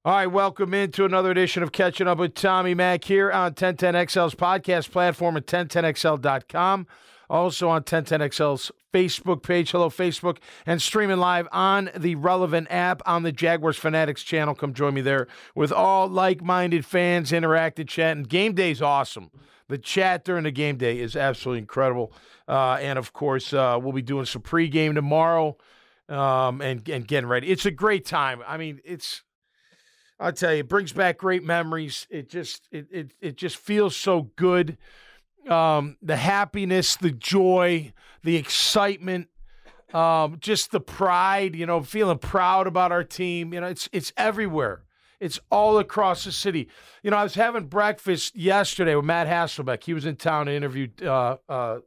All right, welcome into another edition of Catching Up with Tommy Mack here on 1010XL's podcast platform at 1010XL.com. Also on 1010XL's Facebook page. Hello, Facebook. And streaming live on the relevant app on the Jaguars Fanatics channel. Come join me there with all like-minded fans, interactive chat. And game day is awesome. The chat during the game day is absolutely incredible. And, of course, we'll be doing some pregame tomorrow and getting ready. It's a great time. I mean, I'll tell you, it brings back great memories. It just feels so good. The happiness, the joy, the excitement, just the pride, feeling proud about our team. It's everywhere. It's all across the city. I was having breakfast yesterday with Matt Hasselbeck. He was in town to interview Doug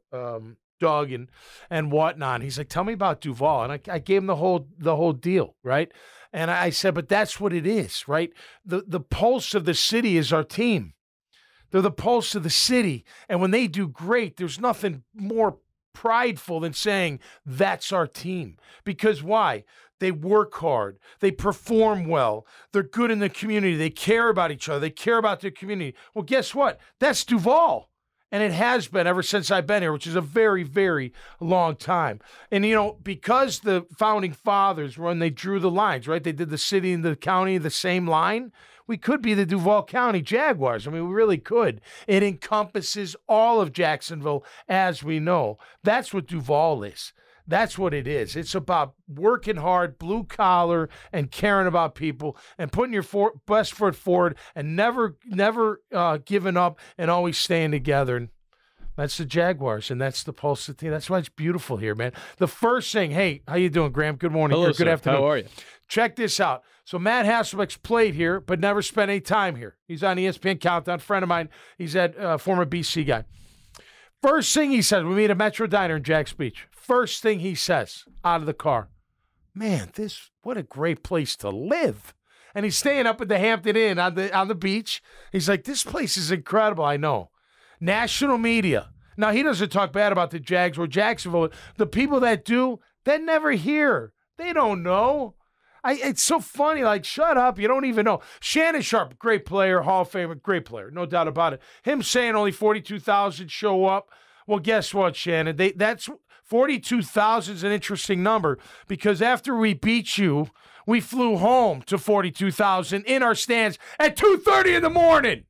and whatnot. He's like, tell me about Duval. And I gave him the whole deal, right? And I said, but that's what it is, right? The pulse of the city is our team. They're the pulse of the city. And when they do great, there's nothing more prideful than saying, that's our team. Because why? They work hard. They perform well. They're good in the community. They care about each other. They care about their community. Well, guess what? That's Duval. And it has been ever since I've been here, which is a very, very long time. And, because the founding fathers, when they drew the lines, right, they did the city and the county the same line, we could be the Duval County Jaguars. I mean, we really could. It encompasses all of Jacksonville, as we know. That's what Duval is. That's what it is. It's about working hard, blue collar, and caring about people and putting your best foot forward and never giving up and always staying together. And that's the Jaguars, and that's the pulse of the team. That's why it's beautiful here, man. The first thing, hey, how you doing, Graham? Good morning. Hello, or good afternoon. How are you? Check this out. So Matt Hasselbeck's played here but never spent any time here. He's on ESPN Countdown. Friend of mine. He's a former BC guy. First thing he says, we meet at Metro Diner in Jack's Beach. First thing he says out of the car, man, what a great place to live. And he's staying up at the Hampton Inn on the beach. He's like, this place is incredible. I know. National media. Now, he doesn't talk bad about the Jags or Jacksonville. The people that do, they never hear. They don't know. It's so funny. Like, shut up. You don't even know. Shannon Sharp, great player, Hall of Famer, great player. No doubt about it. Him saying only 42,000 show up. Well, guess what, Shannon? That's 42,000 is an interesting number because after we beat you, we flew home to 42,000 in our stands at 2:30 in the morning.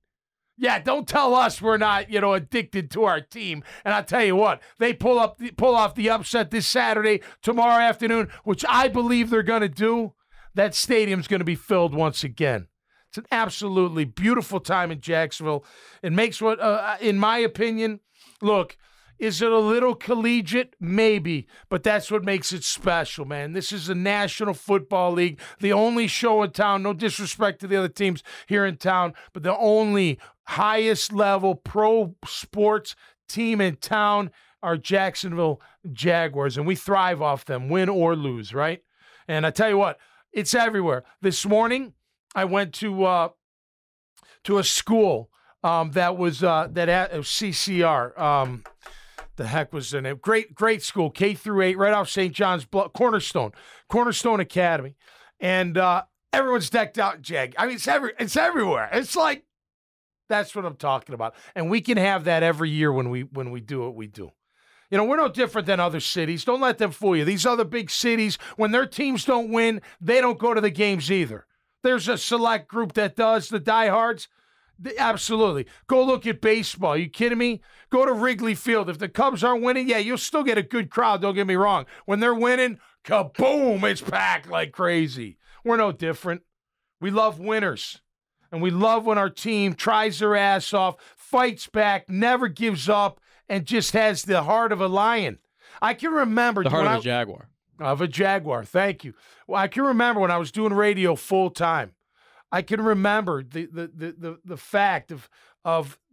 Yeah, don't tell us we're not, addicted to our team. And I'll tell you what, they pull off the upset this Saturday, tomorrow afternoon, which I believe they're going to do. That stadium's going to be filled once again. It's an absolutely beautiful time in Jacksonville. It makes what, in my opinion, look, is it a little collegiate? Maybe, but that's what makes it special, man. This is the National Football League, the only show in town, no disrespect to the other teams here in town, but the only highest level pro sports team in town are Jacksonville Jaguars, and we thrive off them, win or lose, right? And I tell you what, it's everywhere. This morning, I went to a school that was CCR. The heck was the name? Great school, K through 8, right off St. John's Bluff, Cornerstone Academy, and everyone's decked out in Jag. I mean, it's everywhere. It's like that's what I'm talking about, and we can have that every year when we do what we do. We're no different than other cities. Don't let them fool you. These other big cities, when their teams don't win, they don't go to the games either. There's a select group that does, the diehards. Absolutely. Go look at baseball. Are you kidding me? Go to Wrigley Field. If the Cubs aren't winning, yeah, you'll still get a good crowd. Don't get me wrong. When they're winning, kaboom, it's packed like crazy. We're no different. We love winners. And we love when our team tries their ass off, fights back, never gives up, and just has the heart of a lion. I can remember the heart of a Jaguar. Of a Jaguar, thank you. Well, I can remember when I was doing radio full time. I can remember the fact of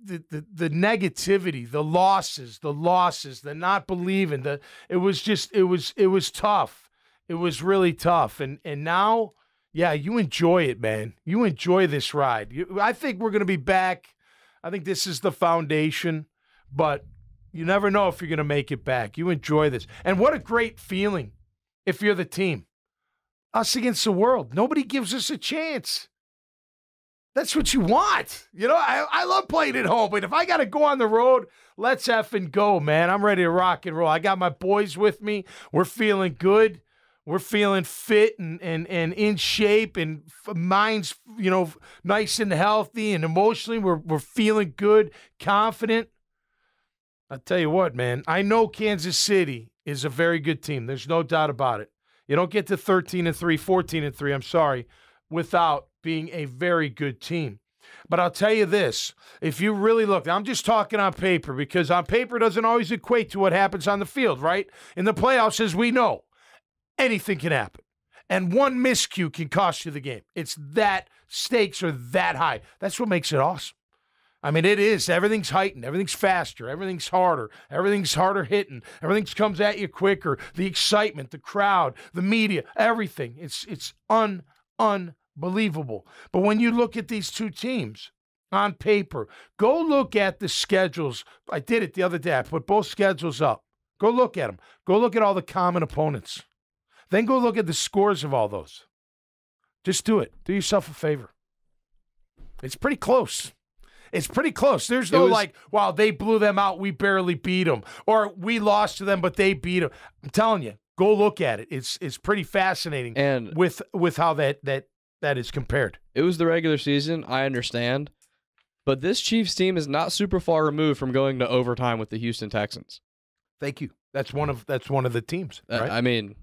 the negativity, the losses, the not believing. It was tough. It was really tough. And now, yeah, you enjoy it, man. You enjoy this ride. I think we're going to be back. I think this is the foundation, but you never know if you're going to make it back. You enjoy this. And what a great feeling if you're the team. Us against the world. Nobody gives us a chance. That's what you want. You know, I love playing at home, but if I got to go on the road, let's effing go, man. I'm ready to rock and roll. I got my boys with me. We're feeling good. We're feeling fit and in shape, and minds, you know, nice and healthy, and emotionally we're feeling good, confident. I'll tell you what, man. I know Kansas City is a very good team. There's no doubt about it. You don't get to 13-3, 14-3, I'm sorry, without being a very good team. But I'll tell you this, if you really look, I'm just talking on paper, because on paper doesn't always equate to what happens on the field, right? In the playoffs, as we know, anything can happen. And one miscue can cost you the game. It's that stakes are that high. That's what makes it awesome. I mean, it is. Everything's heightened. Everything's faster. Everything's harder. Everything's harder hitting. Everything comes at you quicker. The excitement, the crowd, the media, everything. It's unbelievable. But when you look at these two teams on paper, go look at the schedules. I did it the other day. I put both schedules up. Go look at them. Go look at all the common opponents. Then go look at the scores of all those. Just do it. Do yourself a favor. It's pretty close. It's pretty close. There's no wow, they blew them out, we barely beat them. Or we lost to them, but they beat them. I'm telling you, go look at it. It's pretty fascinating and with how that is compared. It was the regular season, I understand. But this Chiefs team is not super far removed from going to overtime with the Houston Texans. Thank you. That's one of the teams, right? I mean,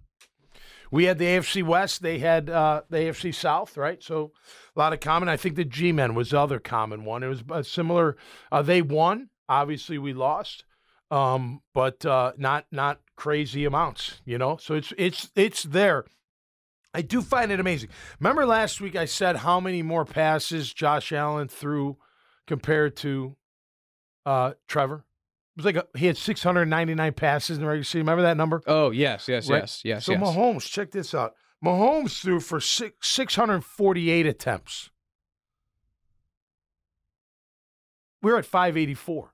we had the AFC West. They had the AFC South, right? So a lot of common. I think the G-Men was the other common one. It was a similar. They won. Obviously, we lost, but not crazy amounts, you know. So it's there. I do find it amazing. Remember last week I said how many more passes Josh Allen threw compared to Trevor? It was like he had 699 passes in the regular season. Remember that number? Oh, yes. So Mahomes, check this out. Mahomes threw for 648 attempts. We're at 584.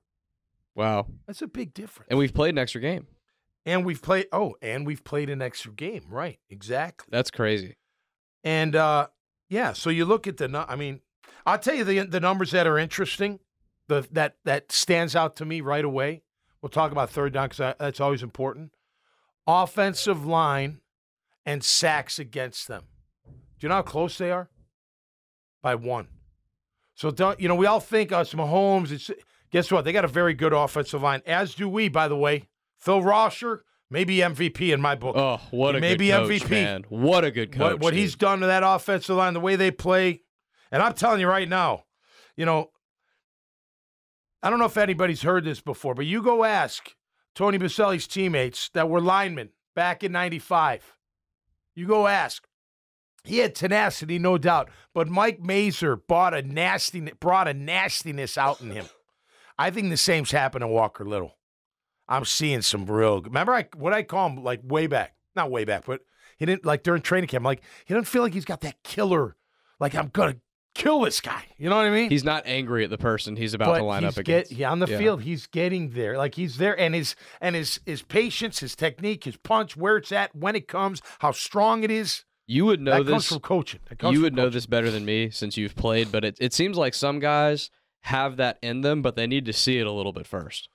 Wow. That's a big difference. And we've played an extra game. And we've played an extra game. Right, exactly. That's crazy. And, so you look at I'll tell you the numbers that are interesting. That stands out to me right away. We'll talk about third down because that's always important. Offensive line and sacks against them. Do you know how close they are? By 1. So, we all think us Mahomes. Guess what? They got a very good offensive line, as do we, by the way. Phil Rosher, maybe MVP in my book. Oh, what a good coach, MVP. Man. What a good coach. What he's done to that offensive line, the way they play. And I'm telling you right now, I don't know if anybody's heard this before, but you go ask Tony Baselli's teammates that were linemen back in 95. You go ask. He had tenacity, no doubt, but Mike Mazer brought a nastiness out in him. I think the same's happened to Walker Little. I'm seeing some real. Remember what I call him, like way back, not way back, but he didn't like during training camp. Like he doesn't feel like he's got that killer. Like I'm gonna kill this guy. You know what I mean? He's not angry at the person he's about to line up against. On the field, he's getting there. Like he's there, and his patience, his technique, his punch, where it's at, when it comes, how strong it is. You would know that comes from coaching. You would know this better than me since you've played, but it seems like some guys have that in them, but they need to see it a little bit first.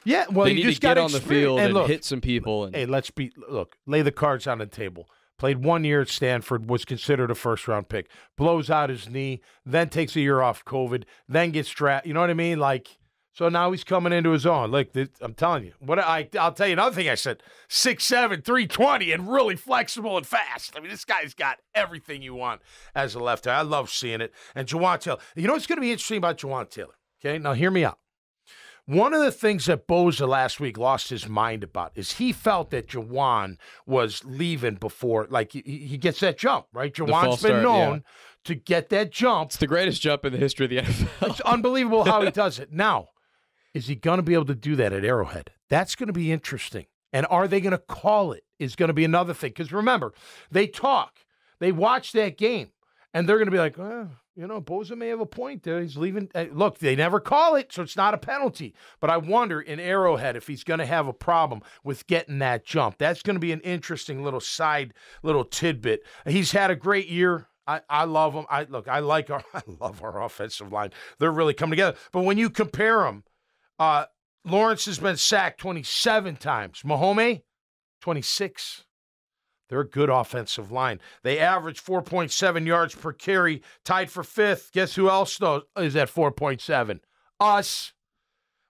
Yeah, well, they you need just to get got on the field and hit some people. And, hey, lay the cards on the table. Played 1 year at Stanford, was considered a first-round pick. Blows out his knee, then takes a year off COVID, then gets drafted. You know what I mean? Like, so now he's coming into his own. Look, I'm telling you. I'll tell you another thing I said. 6'7", 320, and really flexible and fast. I mean, this guy's got everything you want as a left eye. I love seeing it. And Jawan Taylor. You know what's going to be interesting about Jawan Taylor? Okay, now hear me out. One of the things that Boza last week lost his mind about is he felt that Jawan was leaving before, like he gets that jump, right? Jawan's been known to get that jump. It's the greatest jump in the history of the NFL. It's unbelievable how he does it. Now, is he going to be able to do that at Arrowhead? That's going to be interesting. And are they going to call it is going to be another thing. Because remember, they talk. They watch that game. And they're going to be like, Boza may have a point there. He's leaving. Look, they never call it, so it's not a penalty. But I wonder in Arrowhead if he's going to have a problem with getting that jump. That's going to be an interesting little tidbit. He's had a great year. I love them. I love our offensive line. They're really coming together. But when you compare them, Lawrence has been sacked 27 times. Mahomes, 26. They're a good offensive line. They average 4.7 yards per carry, tied for 5th. Guess who else though is at 4.7? Us.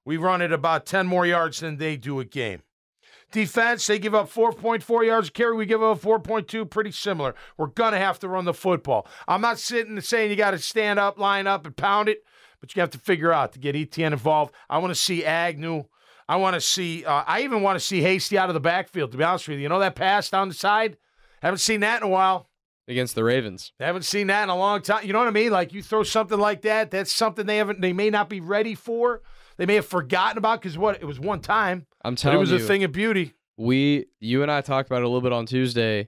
We run it about 10 more yards than they do a game. Defense, they give up 4.4 yards a carry. We give up 4.2, pretty similar. We're going to have to run the football. I'm not sitting and saying you got to stand up, line up, and pound it, but you have to figure out to get ETN involved. I want to see Agnew. I want to see, I even want to see Hasty out of the backfield, to be honest with you. You know that pass down the side? Haven't seen that in a while. Against the Ravens. Haven't seen that in a long time. You know what I mean? Like you throw something like that, that's something they may not be ready for. They may have forgotten about because it was one time. I'm telling you. It was a thing of beauty. You and I talked about it a little bit on Tuesday.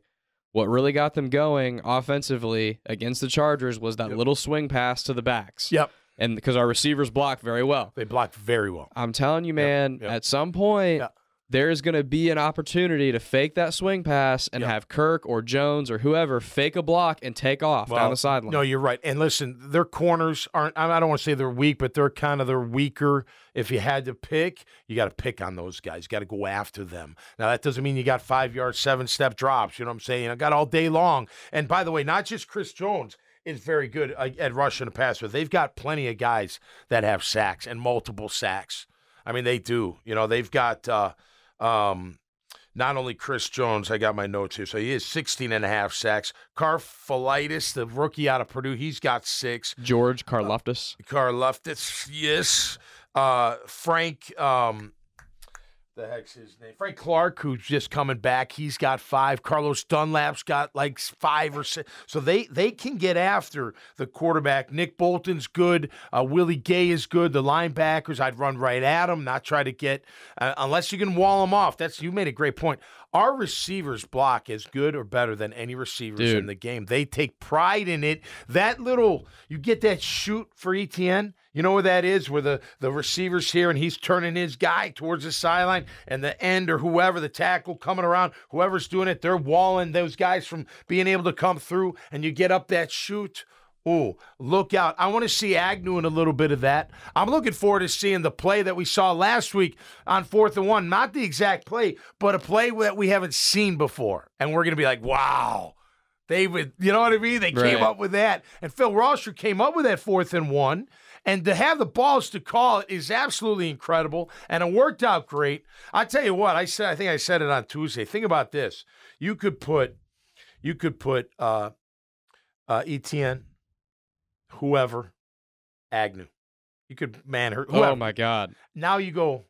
What really got them going offensively against the Chargers was that little swing pass to the backs. Yep. And because our receivers blocked very well. They blocked very well. I'm telling you, man, at some point, there's going to be an opportunity to fake that swing pass and have Kirk or Jones or whoever fake a block and take off down the sideline. No, you're right. And listen, their corners aren't, I don't want to say they're weak, but they're weaker. If you had to pick, you got to pick on those guys. You got to go after them. Now, that doesn't mean you got 5-yard, 7-step drops. You know what I'm saying? I got all day long. And by the way, not just Chris Jones is very good at rushing the passer. They've got plenty of guys that have sacks and multiple sacks. I mean, they do. You know, they've got not only Chris Jones, I got my notes here, so he is 16.5 sacks. Karlaftis, the rookie out of Purdue, he's got 6. George Karlaftis. Karlaftis, yes. Frank, the heck's his name? Frank Clark, who's just coming back. He's got 5. Carlos Dunlap's got like 5 or 6. So they can get after the quarterback. Nick Bolton's good. Willie Gay is good. The linebackers, I'd run right at them, not try to get, unless you can wall them off. You made a great point. Our receivers block as good or better than any receivers in the game. They take pride in it. You get that shoot for ETN. You know where that is, where the receiver's here and he's turning his guy towards the sideline and the end or whoever, the tackle coming around, whoever's doing it, they're walling those guys from being able to come through and you get up that shoot. Oh, look out. I want to see Agnew in a little bit of that. I'm looking forward to seeing the play that we saw last week on 4th and 1. Not the exact play, but a play that we haven't seen before. And we're going to be like, wow. They would, you know what I mean? They came up with that. And Phil Rosser came up with that 4th and 1. And to have the balls to call it is absolutely incredible, and it worked out great. I tell you what, I think I said it on Tuesday. Think about this: you could put ETN, whoever, Agnew. You could whoever. Oh my God! Now you go.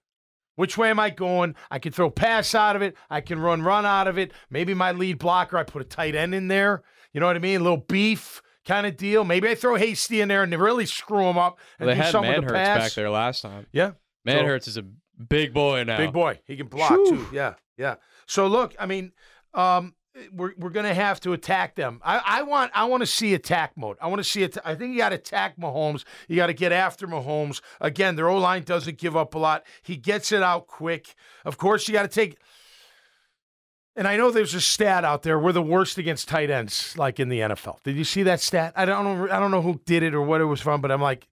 Which way am I going? I can throw pass out of it. I can run out of it. Maybe my lead blocker, I put a tight end in there. You know what I mean? A little beef kind of deal. Maybe I throw Hasty in there and really screw him up and do something with the pass. They had Manhurts back there last time. Yeah. Manhurts is a big boy now. Big boy. He can block too. Yeah. So look, I mean, we're going to have to attack them. I want to see attack mode. I want to see it. I think you got to attack Mahomes. You got to get after Mahomes. Again, their O-line doesn't give up a lot. He gets it out quick. Of course, you got to take. And I know there's a stat out there. We're the worst against tight ends, like in the NFL. Did you see that stat? I don't know who did it or what it was from, but I'm like,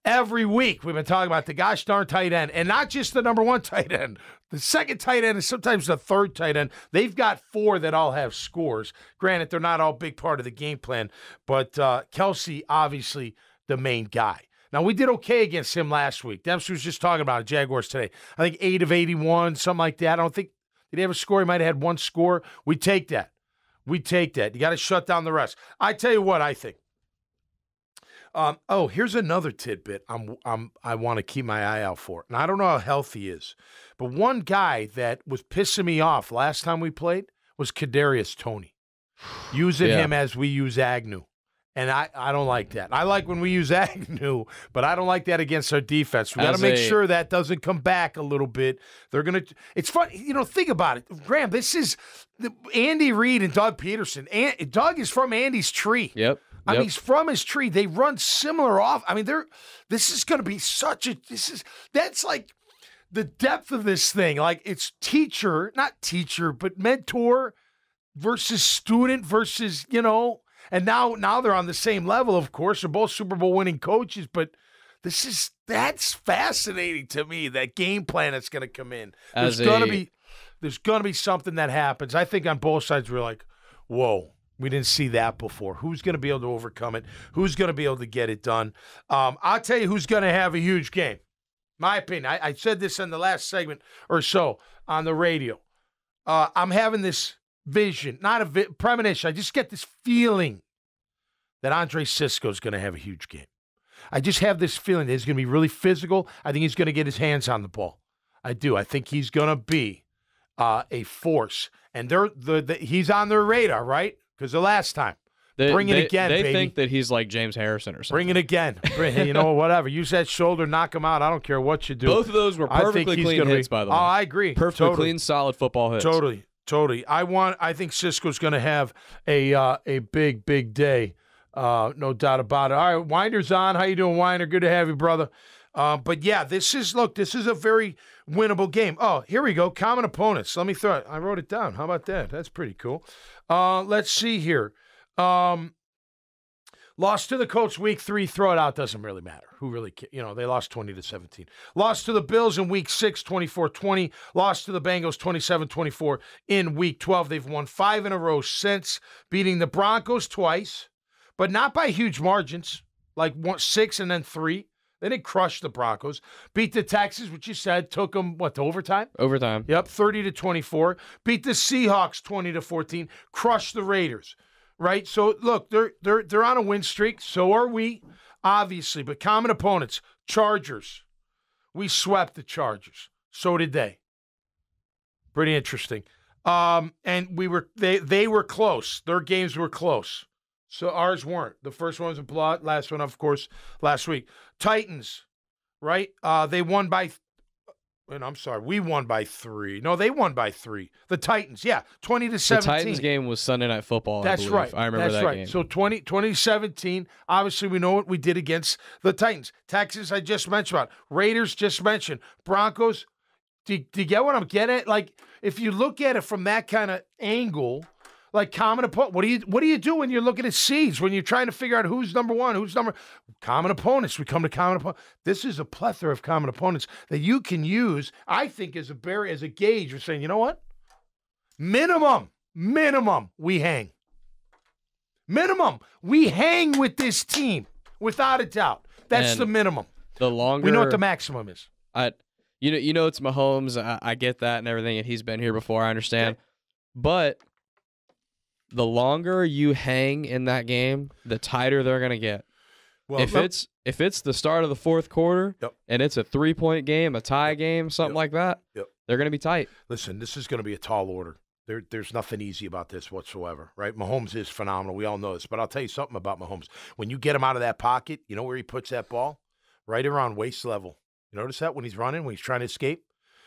every week we've been talking about the gosh darn tight end, and not just the number 1 tight end. The second tight end and sometimes the third tight end. They've got 4 that all have scores. Granted, they're not all big part of the game plan, but Kelsey, obviously the main guy. Now, we did okay against him last week. Dempsey was just talking about it, Jaguars today. I think 8 of 81, something like that. I don't think. Did he have a score? He might have had 1 score. We take that. You got to shut down the rest. I tell you what I think. Here's another tidbit I want to keep my eye out for. And I don't know how healthy he is. But one guy that was pissing me off last time we played was Kadarius Toney. Using him as we use Agnew. And I don't like that. I like when we use Agnew, but I don't like that against our defense. We got to make sure that doesn't come back a little bit. They're going to – it's fun. You know, think about it. Graham, this is Andy Reid and Doug Peterson. Doug is from Andy's tree. Yep. I mean, he's from his tree. They run similar off. I mean, this is going to be that's like the depth of this thing. Like it's not teacher, but mentor versus student versus, And now they're on the same level, of course. They're both Super Bowl winning coaches, but that's fascinating to me, that game plan that's going to come in. There's going to be something that happens. I think on both sides we're like, whoa, we didn't see that before. Who's going to be able to overcome it? Who's going to be able to get it done? I'll tell you who's going to have a huge game. My opinion. I said this in the last segment or so on the radio. I'm having this vision, not a premonition. I just get this feeling that Andre Sisco is going to have a huge game. I just have this feeling that he's going to be really physical. I think he's going to get his hands on the ball. I do. I think he's going to be a force. And he's on their radar, right? Because the last time. Bring it again, baby. They think that he's like James Harrison or something. Bring it again. Whatever. Use that shoulder, knock him out. I don't care what you do. Both of those were perfectly clean hits, by the way. Oh, I agree. Perfectly clean, solid football hits. Totally. I think Cisco's going to have a big day. No doubt about it. All right, Winder's on. How you doing, Winder? Good to have you, brother. But yeah, this is a very winnable game. Oh, here we go. Common opponents. Let me throw it. I wrote it down. How about that? That's pretty cool. Let's see here. Lost to the Colts week 3. Throw it out. Doesn't really matter. Who really cares? They lost 20-17. Lost to the Bills in week 6, 24-20. Lost to the Bengals 27-24 in week 12. They've won 5 in a row since, beating the Broncos twice, but not by huge margins, like 6 and then 3. They didn't crush the Broncos. Beat the Texans, which you said took them, to overtime? Overtime. Yep, 30-24. Beat the Seahawks 20-14. Crushed the Raiders. Right? So, look, they're on a win streak. So are we, obviously. But common opponents, Chargers. We swept the Chargers. So did they. Pretty interesting. And they were close. Their games were close. So ours weren't. The first one was a blowout. Last one, of course, last week. Titans, right? They won by we won by 3. No, they won by 3. The Titans, 20-17. The Titans game was Sunday Night Football. That's right. I remember that game. So 2017, obviously we know what we did against the Titans. Texans, I just mentioned about. Raiders, just mentioned. Broncos, do you get what I'm getting at? Like, if you look at it from that kind of angle, like common opponent, what do you do when you're looking at seeds, when you're trying to figure out who's number one, common opponents. We come to common opponents. This is a plethora of common opponents that you can use, I think, as a gauge for saying, you know what? Minimum, we hang. Minimum, we hang with this team, without a doubt. That's the minimum. The longer we know what the maximum is. It's Mahomes. I get that and everything, and he's been here before. I understand, but the longer you hang in that game, the tighter they're going to get. Well, if it's the start of the fourth quarter and it's a 3-point game, a tie game, something like that, they're going to be tight. Listen, this is going to be a tall order. There's nothing easy about this whatsoever, right? Mahomes is phenomenal. We all know this. But I'll tell you something about Mahomes. When you get him out of that pocket, you know where he puts that ball? Right around waist level. You notice that when he's running, when he's trying to escape?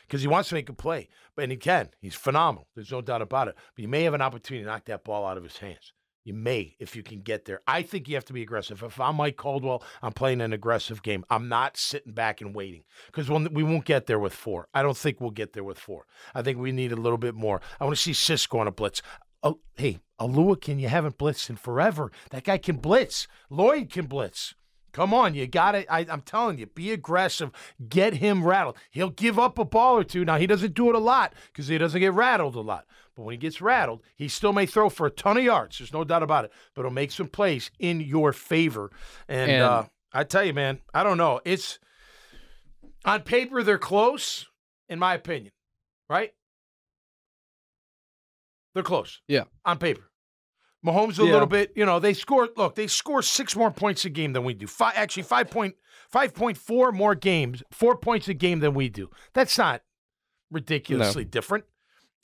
Because he wants to make a play. And he can. He's phenomenal. There's no doubt about it. But you may have an opportunity to knock that ball out of his hands. You may, if you can get there. I think you have to be aggressive. If I'm Mike Caldwell, I'm playing an aggressive game. I'm not sitting back and waiting. Because we won't get there with 4. I don't think we'll get there with 4. I think we need a little bit more. I want to see Cisco on a blitz. Oh, hey, Aluakin, you haven't blitzed in forever. That guy can blitz. Lloyd can blitz. Come on, you got it. I'm telling you, be aggressive. Get him rattled. He'll give up a ball or two. Now, he doesn't do it a lot because he doesn't get rattled a lot. But when he gets rattled, he still may throw for a ton of yards. There's no doubt about it. But he'll make some plays in your favor. And I tell you, man, I don't know. It's on paper, they're close, in my opinion. Right? They're close. Yeah. On paper. Mahomes a little bit, they score 6 more points a game than we do. 5.4 more games, 4 points a game than we do. That's not ridiculously different.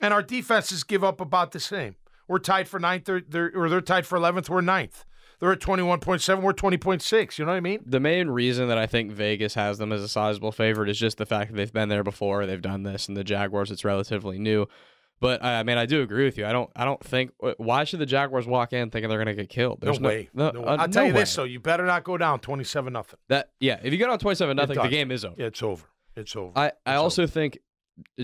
And our defenses give up about the same. We're tied for 9th, they're tied for 11th, we're 9th. They're at 21.7, we're 20.6. You know what I mean? The main reason that I think Vegas has them as a sizable favorite is just the fact that they've been there before, they've done this, and the Jaguars, it's relatively new. But I mean, I do agree with you. I don't think. Why should the Jaguars walk in thinking they're going to get killed? There's no way. I'll tell you this, though. You better not go down 27-0. If you get on 27-0, the game is over. It's over. It's over. I also think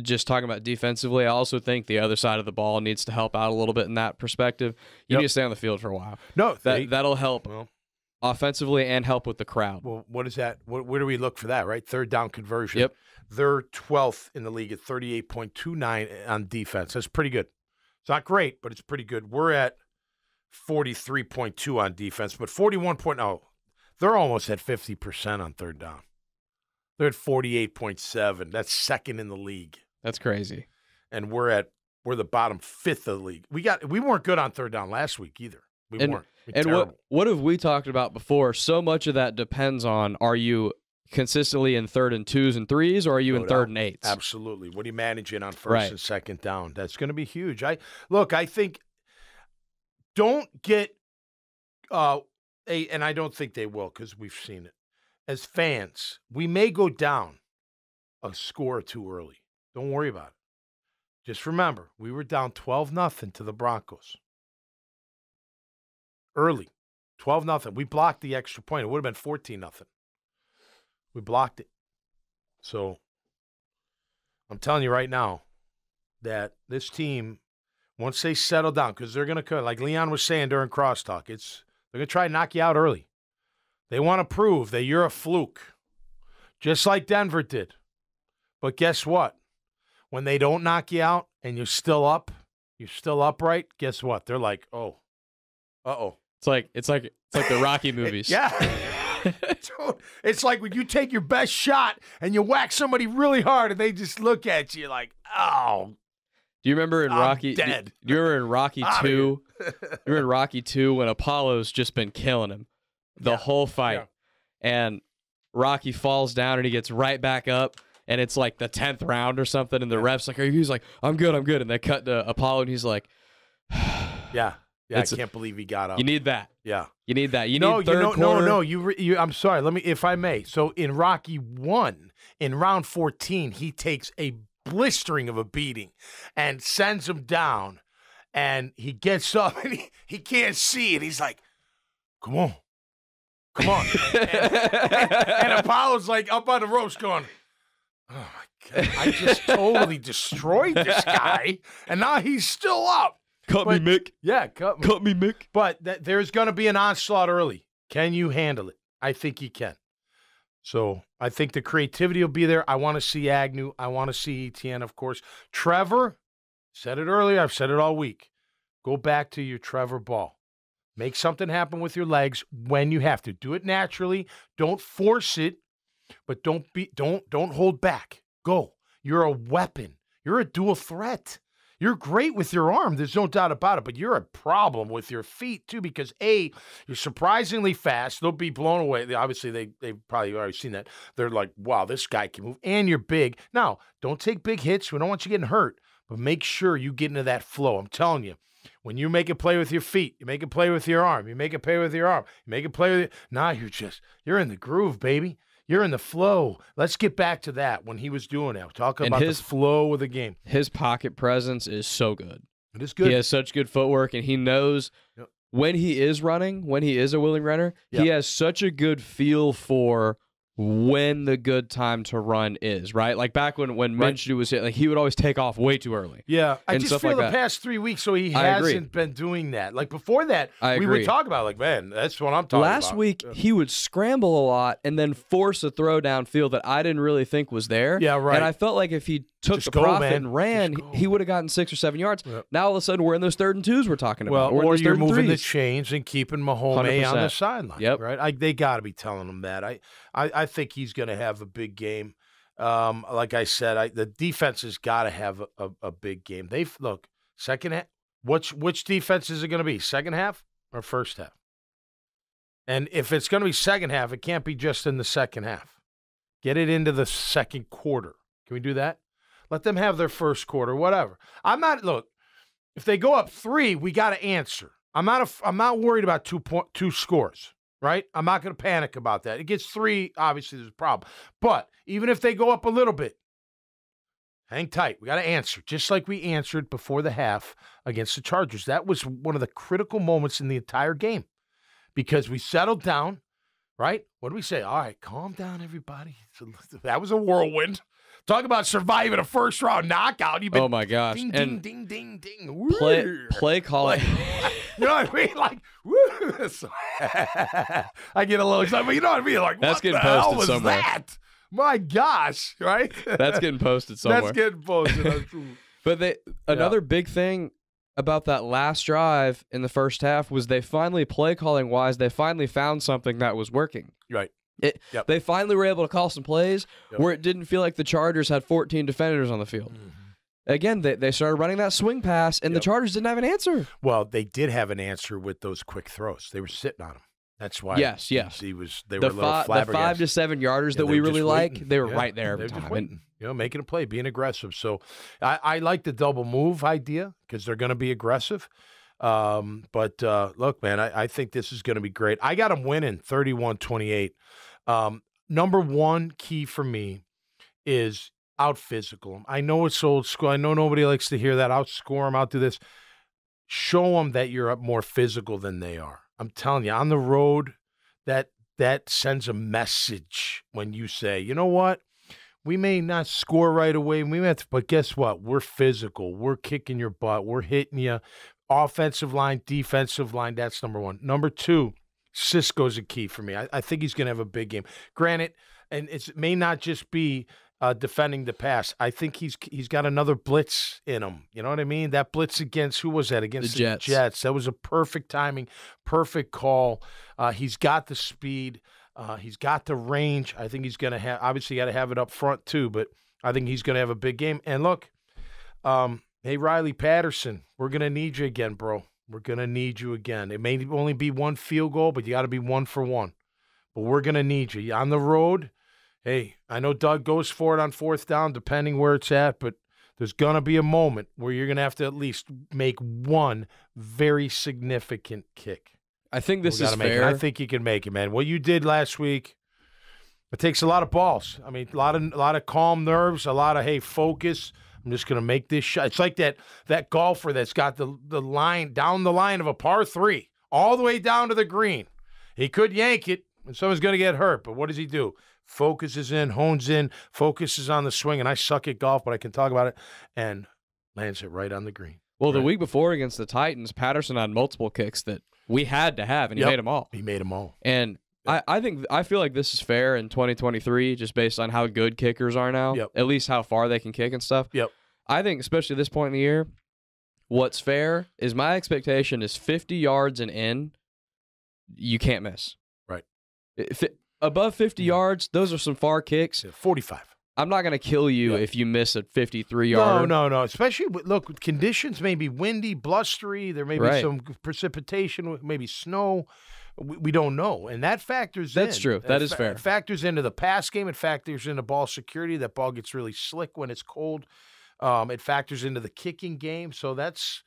just talking about defensively, I also think the other side of the ball needs to help out a little bit in that perspective. You need to stay on the field for a while. No, that'll help offensively and help with the crowd. Well, what is that? Where do we look for that, right? Third down conversion. Yep. They're 12th in the league at 38.29 on defense. That's pretty good. It's not great, but it's pretty good. We're at 43.2 on defense, but 41.0. They're almost at 50% on third down. They're at 48.7. That's second in the league. That's crazy. And we're the bottom fifth of the league. We weren't good on third down last week either. We weren't. And what have we talked about before? So much of that depends on, are you consistently in 3rd and 2s and 3s, or are you in 3rd and 8s? Absolutely. What are you managing on first and second down? That's going to be huge. I think don't get and I don't think they will, because we've seen it. As fans, we may go down a score or two early. Don't worry about it. Just remember, we were down 12-0 to the Broncos. Early. 12-0. We blocked the extra point. It would have been 14-0. We blocked it. So I'm telling you right now that this team, once they settle down, because they're going to, like Leon was saying during crosstalk, they're going to try and knock you out early. They want to prove that you're a fluke, just like Denver did. But guess what? When they don't knock you out and you're still upright, guess what? They're like, oh, uh-oh. It's like the Rocky movies. Yeah. Dude, it's like when you take your best shot and you whack somebody really hard and they just look at you like, oh. Do you remember in Rocky? Dead. Do you remember in Rocky 2? You remember in Rocky 2 when Apollo's just been killing him the whole fight, and Rocky falls down and he gets right back up, and it's like the 10th round or something, and the ref's like, he's like, I'm good, and they cut to Apollo, and he's like, yeah, I can't believe he got up. You need that. Yeah, you need that. You need third quarter. No. You. I'm sorry. Let me, if I may. So in Rocky 1, in round 14, he takes a blistering of a beating and sends him down, and he gets up and he can't see it. He's like, come on. and Apollo's like up on the ropes going, oh my God, I just totally destroyed this guy, and now he's still up. Cut me, Mick. Yeah, cut me, Mick. But there's going to be an onslaught early. Can you handle it? I think you can. So I think the creativity will be there. I want to see Agnew. I want to see Etienne, of course. Trevor, said it earlier. I've said it all week. Go back to your Trevor Ball. Make something happen with your legs when you have to. Do it naturally. Don't force it, but don't hold back. Go. You're a weapon. You're a dual threat. You're great with your arm. There's no doubt about it, but you're a problem with your feet too, because A, you're surprisingly fast. They'll be blown away. Obviously, they've probably already seen that. They're like, wow, this guy can move. And you're big. Now, don't take big hits. We don't want you getting hurt, but make sure you get into that flow. I'm telling you. When you make a play with your feet, you make a play with your arm, you make a play with your arm, you make a play with now you're in the groove, baby. You're in the flow. Let's get back to that when he was doing that. Talk about the flow of the game. His pocket presence is so good. It is good. He has such good footwork, and he knows when he is running, when he is a willing runner, he has such a good feel for when the good time to run is, right? Like back when Minshew was hit, like he would always take off way too early. Yeah, I just feel the past 3 weeks, so he hasn't been doing that. Like before that, we would talk about like, man, that's what I'm talking about. Last week, he would scramble a lot and then force a throw downfield that I didn't really think was there. Yeah, right. And I felt like if he took the profit and ran, he would have gotten 6 or 7 yards. Yep. Now all of a sudden, we're in those 3rd and 2s we're talking about. Well, or you're moving 3s. the chains and keeping Mahomes on the sideline. Yep. Right? They got to be telling him that. I think he's going to have a big game. Like I said, the defense has got to have a big game. Look, second half. Which defense is it going to be? Second half or first half? And if it's going to be second half, it can't be just in the second half. Get it into the second quarter. Can we do that? Let them have their first quarter, whatever. Look, if they go up 3, we got to answer. I'm not worried about two scores, right? I'm not going to panic about that. It gets 3, obviously there's a problem. But even if they go up a little bit, hang tight. We got to answer, just like we answered before the half against the Chargers. That was one of the critical moments in the entire game because we settled down. right? What do we say? All right, calm down, everybody. That was a whirlwind. Talk about surviving a first-round knockout. You've been Oh my gosh! ding, And ding, ding, ding, ding. play calling. You know what I mean? Like, woo. So, I get a little excited, but you know what I mean? Like, That's what getting the hell posted was somewhere. that? My gosh, right? That's getting posted somewhere. That's getting posted. But another big thing about that last drive in the first half was they finally, play calling wise, they finally found something that was working. Right. They finally were able to call some plays where it didn't feel like the Chargers had 14 defenders on the field. Again, they started running that swing pass, and the Chargers didn't have an answer. Well, they did have an answer with those quick throws. They were sitting on him. That's why. Yes. They were a little flabbergasted. The 5 to 7 yarders that we really like, they were right there every time. Waiting, making a play, being aggressive. So I like the double move idea because they're going to be aggressive. But look, man, I think this is going to be great. I got them winning 31-28. Number one key for me is out physical them. I know it's old school. I know nobody likes to hear that. Outscore them, outdo this. Show them that you're more physical than they are. I'm telling you, on the road, that sends a message when you say, you know what? We may not score right away, but guess what? We're physical. We're kicking your butt. We're hitting you. Offensive line, defensive line, that's number one. Number two, Cisco's a key for me. I think he's going to have a big game. Granted, and it may not just be defending the pass. I think he's got another blitz in him. You know what I mean? That blitz against, who was that? Against the Jets. That was a perfect timing, perfect call. He's got the speed. He's got the range. I think he's going to have, obviously got to have it up front too, but I think he's going to have a big game. And look, hey, Riley Patterson, we're going to need you again, bro. We're going to need you again. It may only be one field goal, but you got to be 1 for 1. But we're going to need you. On the road, hey, I know Doug goes for it on 4th down, depending where it's at, but there's going to be a moment where you're going to have to at least make one very significant kick. I think this is fair. I think you can make it, man. What you did last week, it takes a lot of balls. I mean, a lot of calm nerves, a lot of, hey, focus. I'm just going to make this shot. It's like that golfer that's got the line, down the line of a par 3, all the way down to the green. He could yank it, and someone's going to get hurt, but what does he do? Focuses in, hones in, focuses on the swing, and I suck at golf, but I can talk about it, and lands it right on the green. Well, the week before against the Titans, Patterson had multiple kicks that we had to have, and he made them all. He made them all. And I feel like this is fair in 2023, just based on how good kickers are now, at least how far they can kick and stuff. I think, especially at this point in the year, what's fair is my expectation is 50 yards and in, you can't miss. Right. Above 50 yards, those are some far kicks. 45. I'm not going to kill you if you miss a 53-yarder. No. Especially, look, conditions may be windy, blustery. There may be some precipitation, maybe snow. We don't know. And that factors in. That's true. That is fair. It factors into the pass game. It factors into ball security. That ball gets really slick when it's cold. It factors into the kicking game. So that's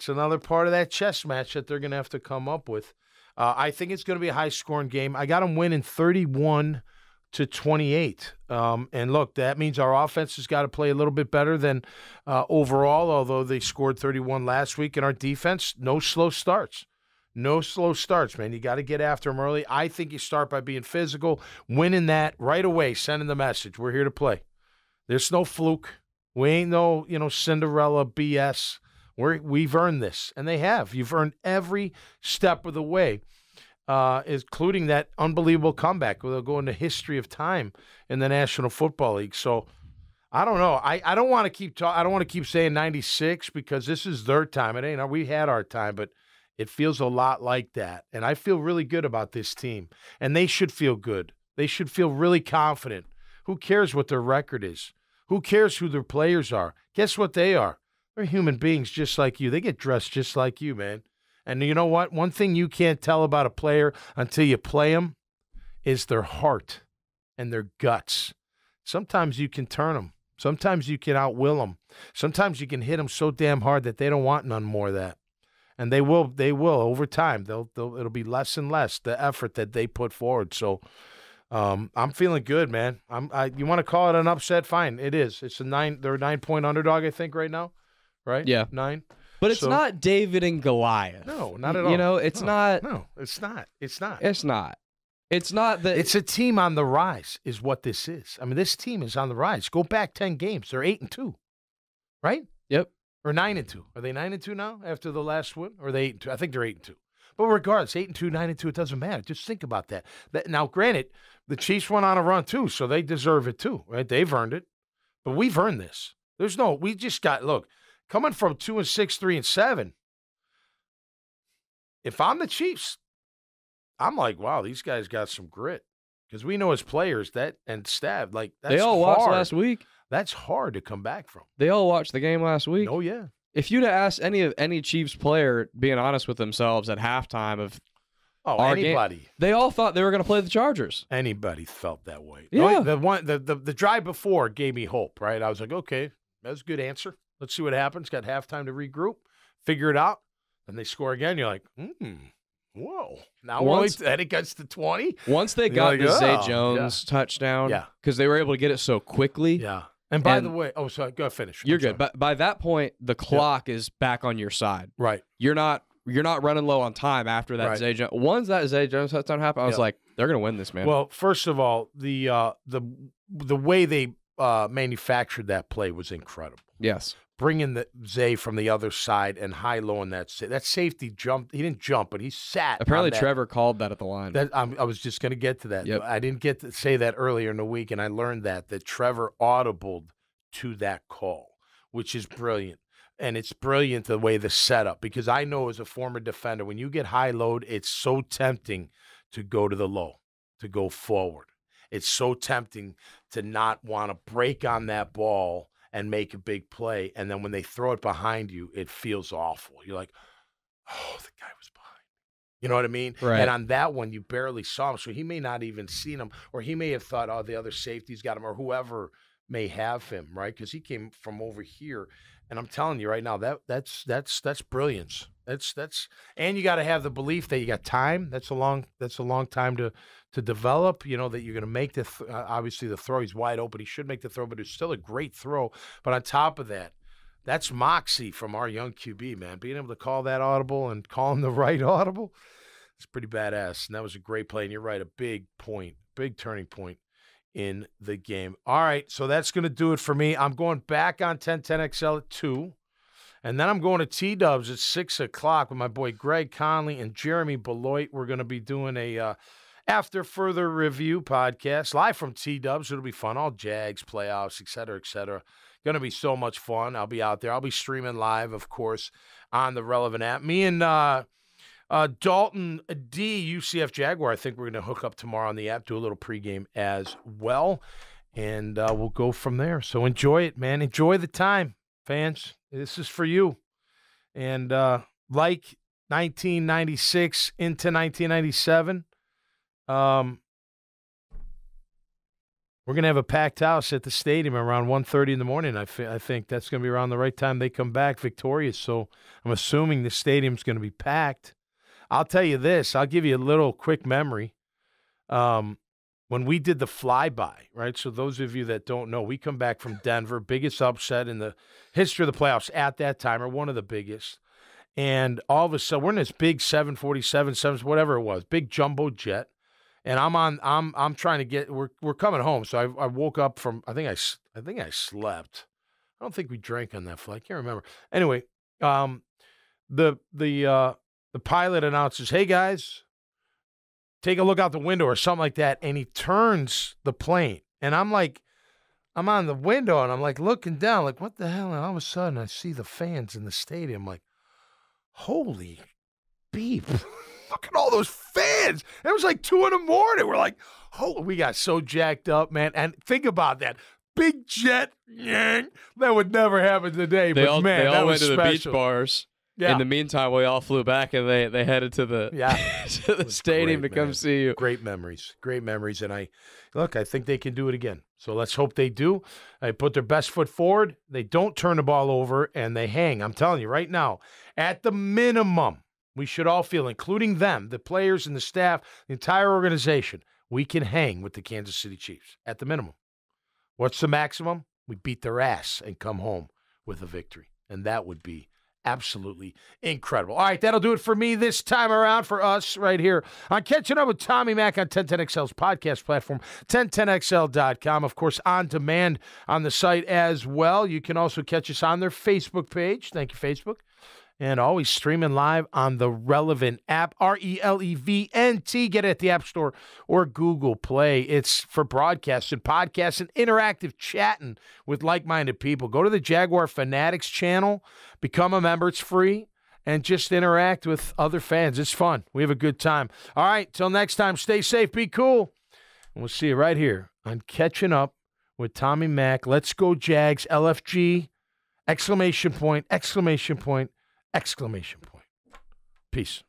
another part of that chess match that they're going to have to come up with. I think it's going to be a high-scoring game. I got them winning 31-28. And look, that means our offense has got to play a little bit better than overall, although they scored 31 last week. And our defense, no slow starts. No slow starts, man. You got to get after them early. I think you start by being physical, winning that right away, sending the message. We're here to play. There's no fluke. We ain't no, Cinderella BS. We've earned this, and they have. You've earned every step of the way, including that unbelievable comeback where they'll go into history of time in the National Football League. So I don't know. I don't want to keep I don't want to keep saying 96 because this is their time. It ain't. We had our time, but it feels a lot like that, and I feel really good about this team, and they should feel good. They should feel really confident. Who cares what their record is? Who cares who their players are? Guess what they are? They're human beings just like you. They get dressed just like you, man. And you know what? One thing you can't tell about a player until you play them is their heart and their guts. Sometimes you can turn them. Sometimes you can outwill them. Sometimes you can hit them so damn hard that they don't want none more of that. And they will over time. It'll be less and less the effort that they put forward. So I'm feeling good, man. You want to call it an upset? Fine, it is. It's they're a 9-point underdog, I think, right now. Right? Yeah. 9. But it's not David and Goliath. No, not at all. It's not. No, it's not. It's not. It's not. It's not that It's a team on the rise, is what this is. I mean, this team is on the rise. Go back 10 games. They're 8-2, right? Yep. Or 9-2. Are they 9-2 now after the last win? Or are they 8-2? I think they're 8-2. But regardless, 8-2, 9-2, it doesn't matter. Just think about that. Now, granted, the Chiefs went on a run too, so they deserve it too, right? They've earned it. But we've earned this. We just got, look, coming from 2-6, 3-7, if I'm the Chiefs, I'm like, wow, these guys got some grit. Because we know as players and staff, like, that's they all hard. watched last week. That's hard to come back from. They all watched the game last week. Oh, yeah. If you'd have asked any Chiefs player being honest with themselves at halftime of anybody. Game, they all thought they were going to play the Chargers. Anybody felt that way. Yeah. The drive before gave me hope, right? I was like, okay, that's a good answer. Let's see what happens. Got halftime to regroup, figure it out. Then they score again. You're like, whoa. Now it gets to 20. Once they got the Zay Jones touchdown, because they were able to get it so quickly. Yeah. And by the way, sorry, go finish. You're good. But by that point, the clock is back on your side. Right. You're not running low on time after that Zay Jones. Once that Zay Jones touchdown happened, I was like, they're going to win this, man. Well, first of all, the way they manufactured that play was incredible. Yes. Bringing the Zay from the other side and high-low that safety jumped. He didn't jump, but he sat. Apparently, Trevor called that at the line. I was just going to get to that. Yep. I didn't get to say that earlier in the week, and I learned that Trevor audibled to that call, which is brilliant. And it's brilliant the way the setup, because I know as a former defender, when you get high load, it's so tempting to go to the low, to go forward. It's so tempting to not want to break on that ball and make a big play. And then when they throw it behind you, it feels awful. You're like, oh, the guy was behind. You know what I mean? Right. And on that one, you barely saw him. So he may not even seen him, or he may have thought, oh, the other safety's got him, or whoever may have him, right? Because he came from over here. And I'm telling you right now, that's brilliance. That's and you got to have the belief that you got time. That's a long time to develop. You know that you're going to make the obviously the throw. He's wide open. He should make the throw, but it's still a great throw. But on top of that, that's moxie from our young QB, man. Being able to call that audible and call him the right audible, it's pretty badass. And that was a great play. And you're right, a big turning point in the game. All right, so that's going to do it for me. I'm going back on 1010XL at 2, and then I'm going to T-Dubs at 6 o'clock with my boy Greg Conley and Jeremy Beloit. We're going to be doing a After Further Review podcast live from T-Dubs. It'll be fun, all Jags, playoffs, et cetera, et cetera. Going to be so much fun. I'll be out there. I'll be streaming live, of course, on the relevant app. Me and Dalton D, UCF Jaguar, I think we're going to hook up tomorrow on the app, do a little pregame as well, and we'll go from there. So enjoy it, man. Enjoy the time, fans. This is for you. And like 1996 into 1997, we're going to have a packed house at the stadium around 1:30 in the morning. I think that's going to be around the right time they come back victorious. So I'm assuming the stadium's going to be packed. I'll tell you this. I'll give you a little quick memory. When we did the flyby, right? So those of you that don't know, we come back from Denver, biggest upset in the history of the playoffs at that time, or one of the biggest. And all of a sudden, we're in this big 747, whatever it was, big jumbo jet. And I'm trying to get. We're coming home. So I woke up from. I think I slept. I don't think we drank on that flight. I can't remember. Anyway, the pilot announces, "Hey guys, take a look out the window," or something like that, and he turns the plane, and I'm on the window, and I'm like looking down, like what the hell? And all of a sudden, I see the fans in the stadium, like, holy beep. Look at all those fans. It was like 2 a.m. We're like, oh, we got so jacked up, man. And think about that. Big jet. That would never happen today. They but all, man, they all that went was to the special. beach bars. Yeah. In the meantime, we all flew back, and they headed to the to the stadium great, to come man. see you. Great memories. And I think they can do it again. So let's hope they do. They put their best foot forward. They don't turn the ball over, and they hang. I'm telling you right now, at the minimum, we should all feel, including them, the players and the staff, the entire organization, we can hang with the Kansas City Chiefs at the minimum. What's the maximum? We beat their ass and come home with a victory. And that would be absolutely incredible. All right, that'll do it for me this time around, for us right here on Catching Up with Tommy Mack on 1010XL's podcast platform, 1010XL.com. Of course, on demand on the site as well. You can also catch us on their Facebook page. Thank you, Facebook. And always streaming live on the Relevant app, RELEVNT. Get it at the App Store or Google Play. It's for broadcasting, podcasting, interactive chatting with like-minded people. Go to the Jaguar Fanatics channel, become a member. It's free, and just interact with other fans. It's fun. We have a good time. All right, till next time, stay safe, be cool, and we'll see you right here on Catching Up with Tommy Mack. Let's go, Jags, LFG, exclamation point, exclamation point, exclamation point. Peace.